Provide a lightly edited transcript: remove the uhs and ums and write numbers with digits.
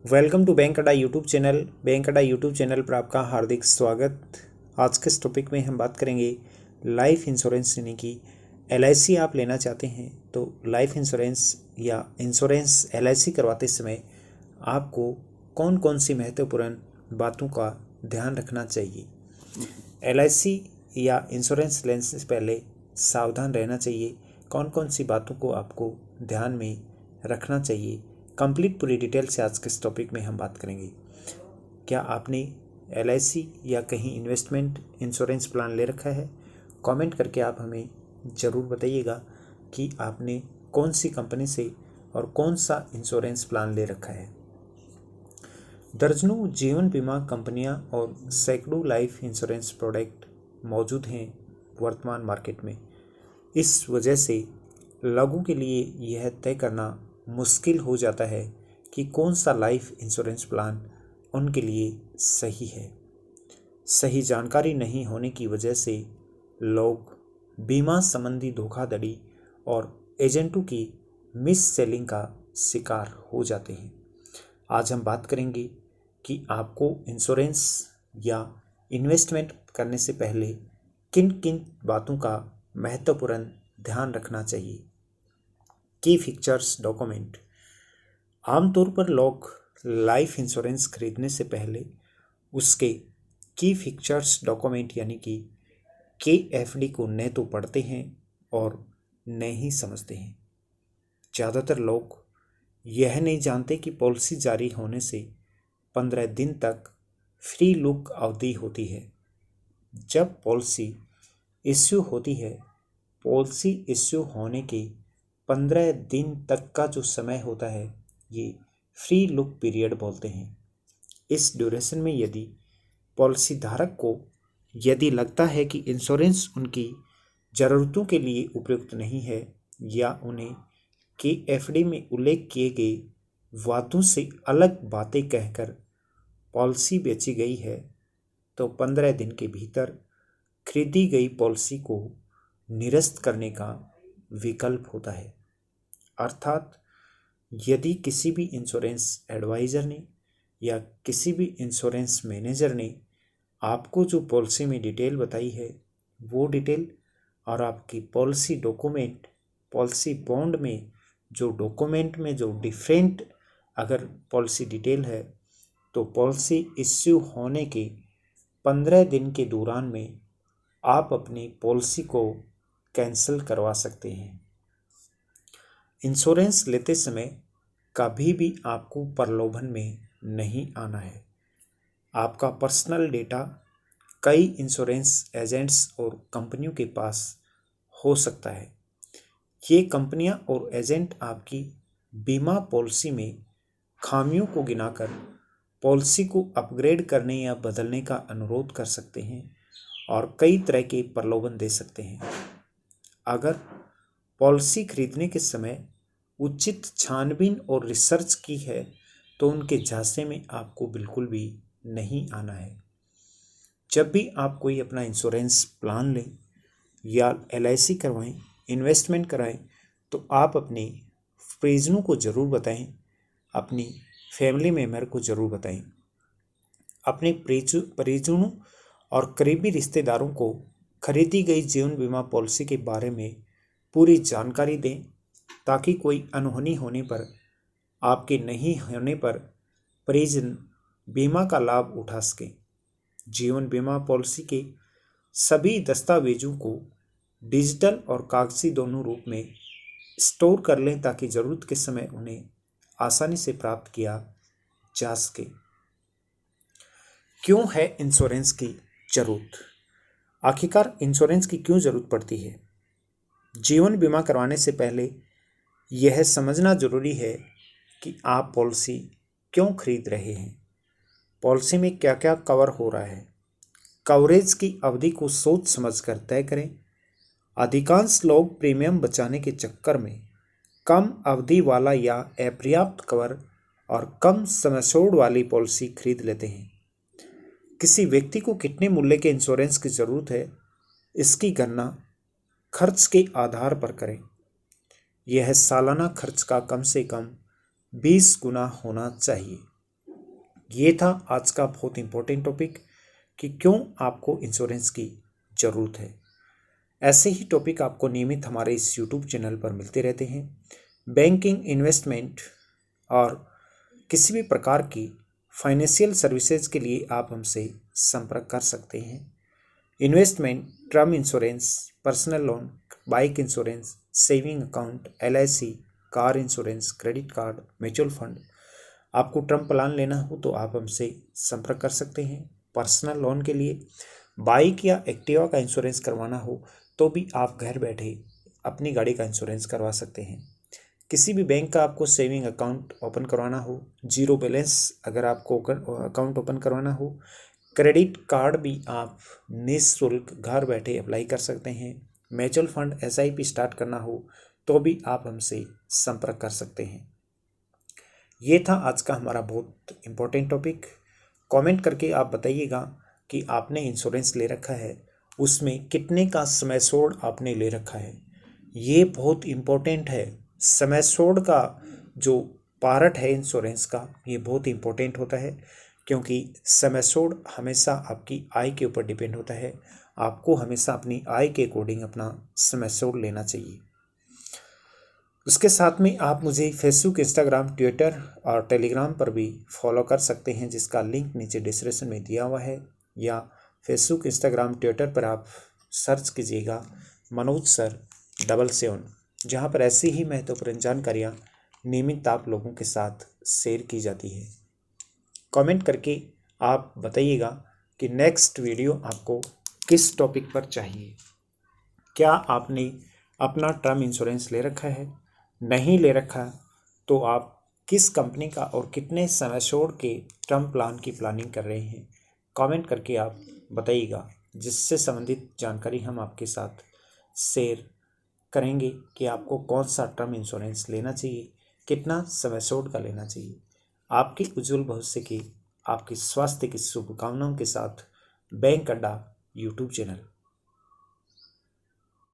Welcome to bank अड्डा YouTube channel. Bank अड्डा YouTube channel पर आपका हार्दिक स्वागत। आज के इस टॉपिक में हम बात करेंगे लाइफ इंश्योरेंस यानी कि एलआईसी आप लेना चाहते हैं तो लाइफ इंश्योरेंस या इंश्योरेंस एलआईसी करवाते समय आपको कौन कौन सी महत्वपूर्ण बातों का ध्यान रखना चाहिए। एलआईसी या इंश्योरेंस लेने से पहले सावधान रहना चाहिए। कौन कौन सी बातों को आपको ध्यान में रखना चाहिए, कंप्लीट पूरी डिटेल से आज के इस टॉपिक में हम बात करेंगे। क्या आपने एलआईसी या कहीं इन्वेस्टमेंट इंश्योरेंस प्लान ले रखा है? कमेंट करके आप हमें ज़रूर बताइएगा कि आपने कौन सी कंपनी से और कौन सा इंश्योरेंस प्लान ले रखा है। दर्जनों जीवन बीमा कंपनियां और सैकड़ों लाइफ इंश्योरेंस प्रोडक्ट मौजूद हैं वर्तमान मार्केट में। इस वजह से लोगों के लिए यह तय करना मुश्किल हो जाता है कि कौन सा लाइफ इंश्योरेंस प्लान उनके लिए सही है। सही जानकारी नहीं होने की वजह से लोग बीमा संबंधी धोखाधड़ी और एजेंटों की मिस सेलिंग का शिकार हो जाते हैं। आज हम बात करेंगे कि आपको इंश्योरेंस या इन्वेस्टमेंट करने से पहले किन किन बातों का महत्वपूर्ण ध्यान रखना चाहिए। की फीचर्स डॉक्यूमेंट। आमतौर पर लोग लाइफ इंश्योरेंस खरीदने से पहले उसके की फीचर्स डॉक्यूमेंट यानी कि KFD को न तो पढ़ते हैं और न ही समझते हैं। ज़्यादातर लोग यह नहीं जानते कि पॉलिसी जारी होने से 15 दिन तक फ्री लुक अवधि होती है। जब पॉलिसी इश्यू होती है, पॉलिसी इश्यू होने के 15 दिन तक का जो समय होता है ये फ्री लुक पीरियड बोलते हैं। इस ड्यूरेशन में यदि पॉलिसी धारक को यदि लगता है कि इंश्योरेंस उनकी ज़रूरतों के लिए उपयुक्त नहीं है या उन्हें KFD में उल्लेख किए गए वादों से अलग बातें कहकर पॉलिसी बेची गई है तो 15 दिन के भीतर खरीदी गई पॉलिसी को निरस्त करने का विकल्प होता है। अर्थात यदि किसी भी इंश्योरेंस एडवाइज़र ने या किसी भी इंश्योरेंस मैनेजर ने आपको जो पॉलिसी में डिटेल बताई है वो डिटेल और आपकी पॉलिसी डॉक्यूमेंट, पॉलिसी बॉन्ड में जो डॉक्यूमेंट में जो डिफरेंट अगर पॉलिसी डिटेल है तो पॉलिसी इश्यू होने के 15 दिन के दौरान में आप अपनी पॉलिसी को कैंसिल करवा सकते हैं। इंश्योरेंस लेते समय कभी भी आपको प्रलोभन में नहीं आना है। आपका पर्सनल डेटा कई इंश्योरेंस एजेंट्स और कंपनियों के पास हो सकता है। ये कंपनियां और एजेंट आपकी बीमा पॉलिसी में खामियों को गिनाकर पॉलिसी को अपग्रेड करने या बदलने का अनुरोध कर सकते हैं और कई तरह के प्रलोभन दे सकते हैं। अगर पॉलिसी खरीदने के समय उचित छानबीन और रिसर्च की है तो उनके झांसे में आपको बिल्कुल भी नहीं आना है। जब भी आप कोई अपना इंश्योरेंस प्लान लें या LIC करवाएं, इन्वेस्टमेंट कराएं तो आप अपने परिजनों को ज़रूर बताएं, अपनी फैमिली मेम्बर को ज़रूर बताएं। अपने परिजनों और करीबी रिश्तेदारों को खरीदी गई जीवन बीमा पॉलिसी के बारे में पूरी जानकारी दें ताकि कोई अनहोनी होने पर आपके नहीं होने पर परिजन बीमा का लाभ उठा सकें। जीवन बीमा पॉलिसी के सभी दस्तावेजों को डिजिटल और कागजी दोनों रूप में स्टोर कर लें ताकि ज़रूरत के समय उन्हें आसानी से प्राप्त किया जा सके। क्यों है इंश्योरेंस की ज़रूरत? आखिरकार इंश्योरेंस की क्यों ज़रूरत पड़ती है? जीवन बीमा करवाने से पहले यह समझना ज़रूरी है कि आप पॉलिसी क्यों खरीद रहे हैं, पॉलिसी में क्या क्या कवर हो रहा है। कवरेज की अवधि को सोच समझकर तय करें। अधिकांश लोग प्रीमियम बचाने के चक्कर में कम अवधि वाला या अपर्याप्त कवर और कम समझौड़ वाली पॉलिसी खरीद लेते हैं। किसी व्यक्ति को कितने मूल्य के इंश्योरेंस की ज़रूरत है, इसकी गणना खर्च के आधार पर करें। यह सालाना खर्च का कम से कम 20 गुना होना चाहिए। ये था आज का बहुत इंपॉर्टेंट टॉपिक कि क्यों आपको इंश्योरेंस की ज़रूरत है। ऐसे ही टॉपिक आपको नियमित हमारे इस यूट्यूब चैनल पर मिलते रहते हैं। बैंकिंग, इन्वेस्टमेंट और किसी भी प्रकार की फाइनेंशियल सर्विसेज के लिए आप हमसे संपर्क कर सकते हैं। Investment, term insurance, personal loan, bike insurance, saving account, LIC, car insurance, credit card, mutual fund. आपको टर्म प्लान लेना हो तो आप हमसे संपर्क कर सकते हैं। पर्सनल लोन के लिए बाइक या एक्टिवा का इंश्योरेंस करवाना हो तो भी आप घर बैठे अपनी गाड़ी का इंश्योरेंस करवा सकते हैं। किसी भी बैंक का आपको सेविंग अकाउंट ओपन करवाना हो, जीरो बैलेंस अगर आपको अकाउंट ओपन करवाना हो, क्रेडिट कार्ड भी आप निःशुल्क घर बैठे अप्लाई कर सकते हैं। म्यूचुअल फंड SIP स्टार्ट करना हो तो भी आप हमसे संपर्क कर सकते हैं। ये था आज का हमारा बहुत इम्पोर्टेंट टॉपिक। कमेंट करके आप बताइएगा कि आपने इंश्योरेंस ले रखा है, उसमें कितने का समय छोड़ आपने ले रखा है। ये बहुत इम्पोर्टेंट है। समय छोड़ का जो पार्ट है इंश्योरेंस का, ये बहुत इम्पोर्टेंट होता है, क्योंकि समय छोड़ हमेशा आपकी आय के ऊपर डिपेंड होता है। आपको हमेशा अपनी आय के अकॉर्डिंग अपना समय छोड़ लेना चाहिए। उसके साथ में आप मुझे फेसबुक, इंस्टाग्राम, ट्विटर और टेलीग्राम पर भी फॉलो कर सकते हैं, जिसका लिंक नीचे डिस्क्रिप्शन में दिया हुआ है। या फेसबुक, इंस्टाग्राम, ट्विटर पर आप सर्च कीजिएगा मनोज सर 777, जहाँ पर ऐसी ही महत्वपूर्ण जानकारियाँ नियमित आप लोगों के साथ शेयर की जाती है। कमेंट करके आप बताइएगा कि नेक्स्ट वीडियो आपको किस टॉपिक पर चाहिए। क्या आपने अपना टर्म इंश्योरेंस ले रखा है? नहीं ले रखा तो आप किस कंपनी का और कितने समय छोड़ के टर्म प्लान की प्लानिंग कर रहे हैं? कमेंट करके आप बताइएगा, जिससे संबंधित जानकारी हम आपके साथ शेयर करेंगे कि आपको कौन सा टर्म इंश्योरेंस लेना चाहिए, कितना समय छोड़ का लेना चाहिए। आपके उज्जवल भविष्य की, आपके स्वास्थ्य की शुभकामनाओं के साथ बैंक अड्डा यूट्यूब चैनल।